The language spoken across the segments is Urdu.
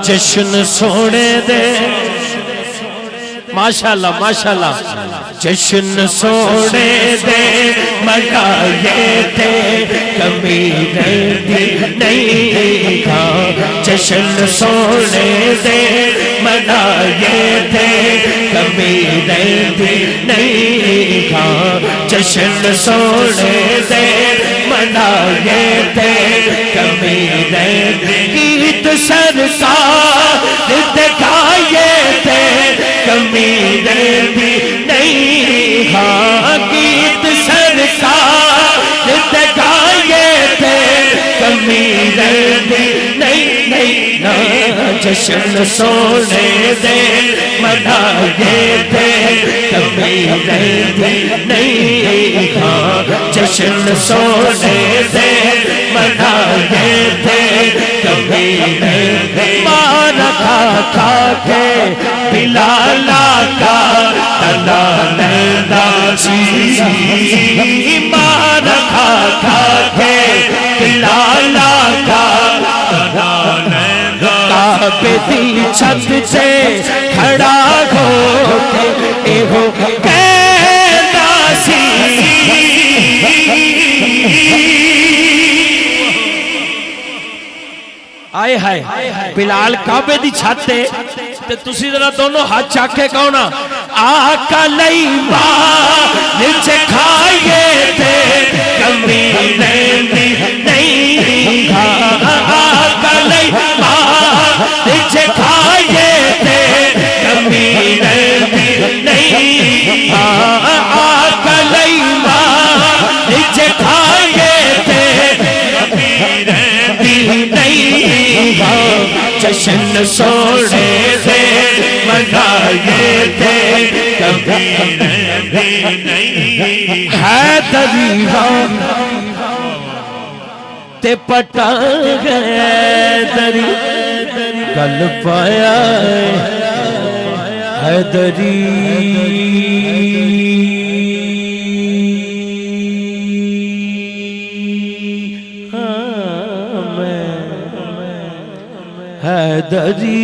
جشن سونے دے ماشاءاللہ ماشاءاللہ جشن سونے دے منائے تھے کبھی نہیں تھا جشن سونے دے منائے تھے کبھی نہیں تھا جشن سونے دے منائے تھے کبھی عید سرکار دکھائے تھے کمی بھی نہیں ہاں گیت سرکار دکھائے تھے کمی بھی نہیں جشن سونے دے منائے تھے کمی بھی نہیں ہاں جشن سونے دے منائے تھے کمی نہیں مار کھا کے بلالا کا تنا نینداسی مار کھا کے بلالا کا تنا نینداسی کعبے دی چھت سے کھڑا ہو کے اے ہو کہنداسی آئے ہائے بلال کعبے دی چھت تے تسی ذرا دونوں ہاتھ چاکے کہونا آقا لئی ماں نیچے کھائے تھے کمی نہیں آقا لئی ماں نیچے کھائے تھے کمی نہیں آقا لئی ماں نیچے کھائے تھے جشن سونے دے منائے تھے کبھی نہیں حیدری تے پٹا گئے دری کل پایا حیدری حیدری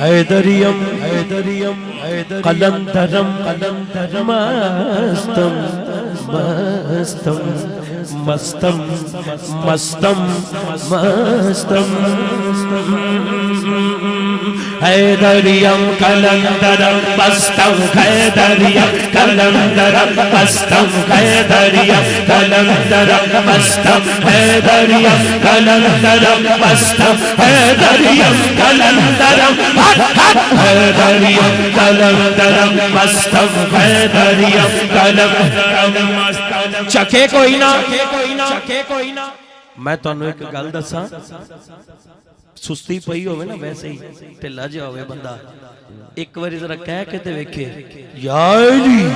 حیدریم قلندرم مستم حیدریم قلندرم مستم حیدریم قلندرم مستم حیدریم قلندرم مستم حیدریم قلندرم مستم حیدریم قلندرم حیدریم قلندرم مستم حیدریم قلندرم مستم چکے کوئی نہ میں تانوں ایک گل دساں سستی پئی ہوئے نا ویسے ہی ٹھلا جا ہوئے بندہ ایک باری ذرا کہہ کے تے ویکھے یا علی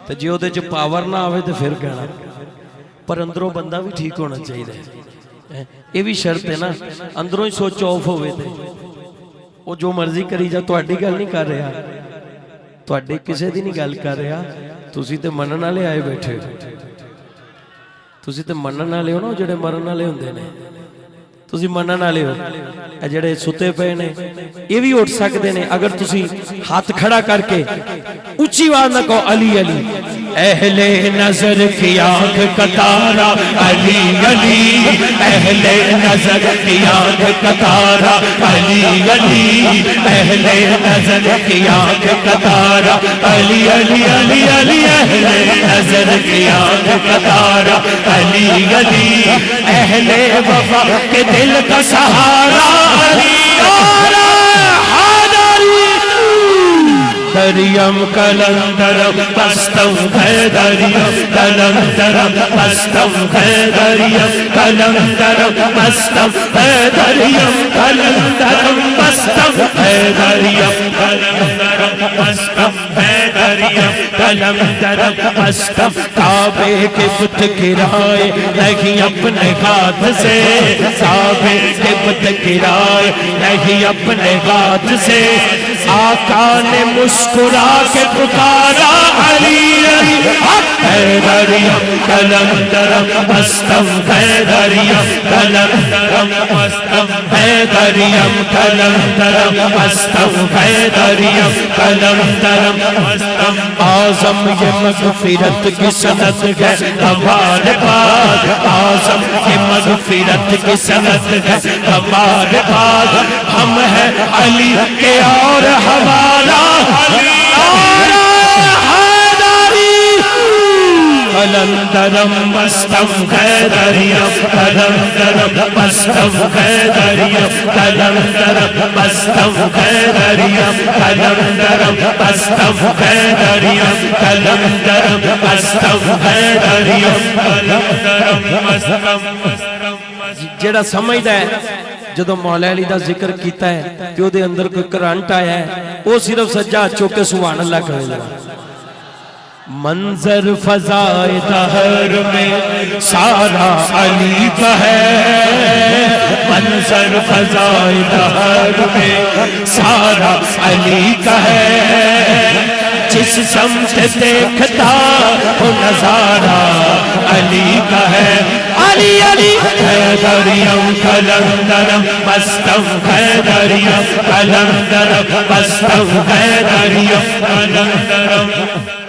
تے جے اودے چ پاور نہ آوے تے پھر کہنا پر اندروں بندہ بھی ٹھیک ہونا چاہیے یہ بھی شرط ہے نا اندروں ہی سوچ آف ہوئے تے وہ جو مرضی کری جا تہاڈی گل نہیں کر رہا تہاڈے کسے دی نہیں گل کر رہا تسی تے منن والے آئے بیٹھے تسی تے منن والے ہو نا جڑے مرن والے ہوندے نے تسی منن والے ہو اے جڑے ستے پے نے یہ بھی اٹھ سکتے نے اگر تسی ہاتھ کھڑا کر کے اونچی آواز نہ کہو علی علی اہل نظر کی آنکھ کا تارا علی علی اہل نظر کی آنکھ کا تارا علی علی اہل نظر کی آنکھ کا تارا علی علی علی علی اہل نظر کی آنکھ کا تارا علی علی اہل وفا کے دل کا سہارا علی دریم کلندرم مستم حیدریم کلندرم مستم حیدریم کلندرم مستم حیدریم کلندرم مستم حیدریم کلندرم مستم حیدریم کلندرم مستم کعبے کے بت گرائے نہیں اپنے ہاتھ سے کعبے کے بت گرائے نہیں اپنے ہاتھ سے آقا نے مسکرا کے پکارا علی حیدریم کلندرم مستم حیدریم کلندرم مستم حیدریم کلندرم مستم حیدریم کلندرم مستم اعظم یہ مغفرت کی سند ہے ہمارے پاس اعظم یہ مغفرت کی سند ہے ہمارے پاس ہم ہیں علی کے اور ہمارا کلندرم مستم حیدریم کلندرم مستم حیدریم کلندرم مستم حیدریم کلندرم مستم حیدریم کلندرم مستم حیدریم کلندرم مستم جیڑا سمجھدا ہے جدو مولا علی دا ذکر کیتا ہے کہ وہ دے اندر کوئی کرنٹ آیا ہے وہ صرف سجا چوکے سبحان اللہ کہے گا منظر فضائے دہر میں سارا علی کا ہے منظر فضائے دہر میں سارا علی کا ہے جس سمت دیکھتا وہ نظارہ علی کا ہے علی علی حیدریم کلندرم مستم حیدریم کلندرم مستم حیدریم کلندرم